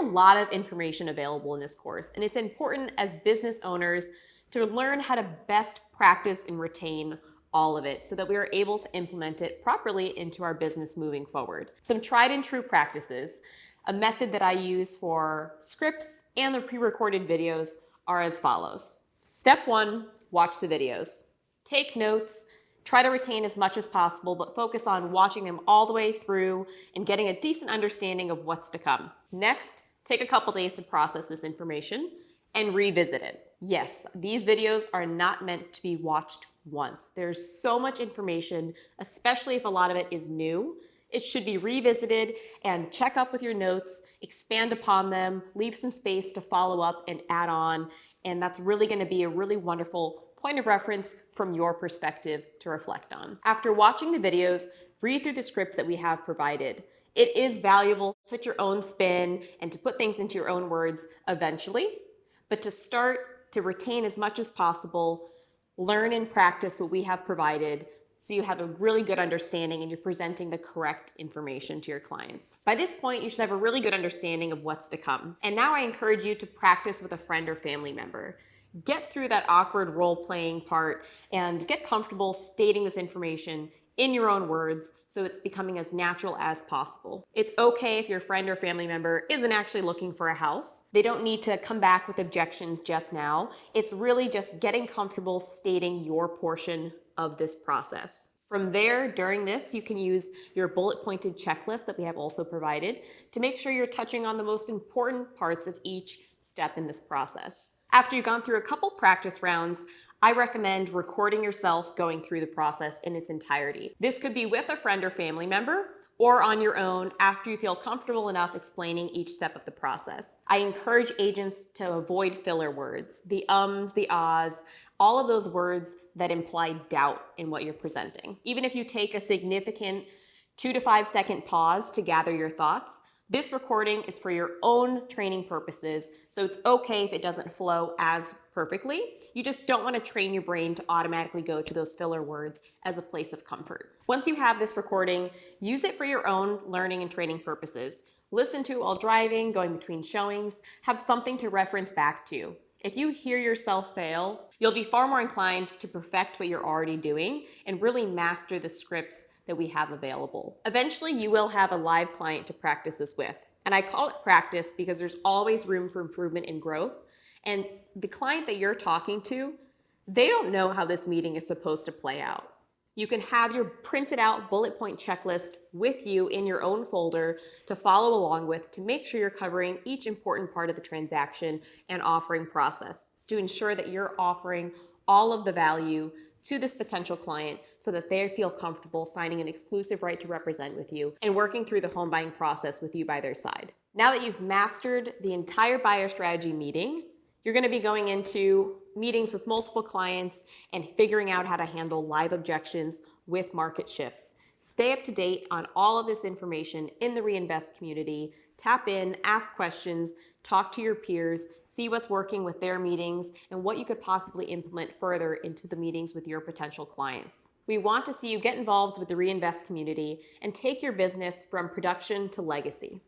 a lot of information available in this course, and it's important as business owners to learn how to best practice and retain all of it so that we are able to implement it properly into our business moving forward. Some tried and true practices, a method that I use for scripts and the pre-recorded videos are as follows. Step 1, watch the videos. Take notes, try to retain as much as possible, but focus on watching them all the way through and getting a decent understanding of what's to come. Next, take a couple days to process this information and revisit it. Yes, these videos are not meant to be watched once. There's so much information, especially if a lot of it is new. It should be revisited and check up with your notes, expand upon them, leave some space to follow up and add on. And that's really going to be a really wonderful point of reference from your perspective to reflect on. After watching the videos, read through the scripts that we have provided. It is valuable to put your own spin and to put things into your own words eventually, but to start to retain as much as possible, learn and practice what we have provided so you have a really good understanding and you're presenting the correct information to your clients. By this point, you should have a really good understanding of what's to come. And now I encourage you to practice with a friend or family member. Get through that awkward role-playing part and get comfortable stating this information in your own words so it's becoming as natural as possible. It's okay if your friend or family member isn't actually looking for a house. They don't need to come back with objections just now. It's really just getting comfortable stating your portion of this process. From there, during this, you can use your bullet-pointed checklist that we have also provided to make sure you're touching on the most important parts of each step in this process. After you've gone through a couple practice rounds, I recommend recording yourself going through the process in its entirety. This could be with a friend or family member or on your own after you feel comfortable enough explaining each step of the process. I encourage agents to avoid filler words, the ums, the ahs, all of those words that imply doubt in what you're presenting. Even if you take a significant 2 to 5 second pause to gather your thoughts, this recording is for your own training purposes, so it's okay if it doesn't flow as perfectly. You just don't want to train your brain to automatically go to those filler words as a place of comfort. Once you have this recording, use it for your own learning and training purposes. Listen to it while driving, going between showings, have something to reference back to. If you hear yourself fail, you'll be far more inclined to perfect what you're already doing and really master the scripts that we have available. Eventually, you will have a live client to practice this with. And I call it practice because there's always room for improvement and growth. And the client that you're talking to, they don't know how this meeting is supposed to play out. You can have your printed out bullet point checklist with you in your own folder to follow along with to make sure you're covering each important part of the transaction and offering process to ensure that you're offering all of the value to this potential client so that they feel comfortable signing an exclusive right to represent with you and working through the home buying process with you by their side. Now that you've mastered the entire buyer strategy meeting, you're going to be going into meetings with multiple clients and figuring out how to handle live objections with market shifts. Stay up to date on all of this information in the Reinvest community. Tap in, ask questions, talk to your peers, see what's working with their meetings, and what you could possibly implement further into the meetings with your potential clients. We want to see you get involved with the Reinvest community and take your business from production to legacy.